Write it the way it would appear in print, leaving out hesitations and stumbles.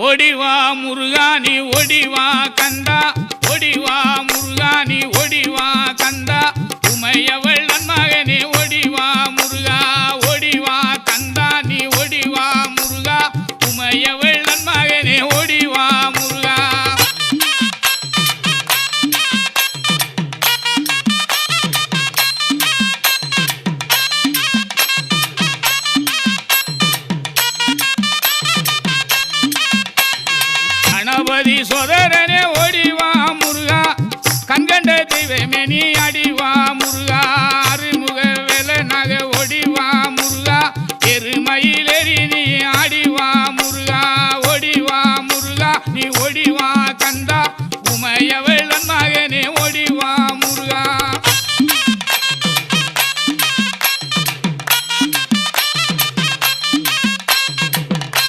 ஓடிவா முருகானி ஓடிவா கந்தா ஓடிவா முருகானி ஓடிவா கந்தா உமையவள் நன்மகனே ஓடிவா முருகா ஓடிவா கந்தா நீ ஓடிவா முருகா உமையவள் நன்மகனே ஓடிவா முருகா கணபதி சோதரனே ஓடிவா முருகா கண்கண்ட தெய்வமே நீ அடிவா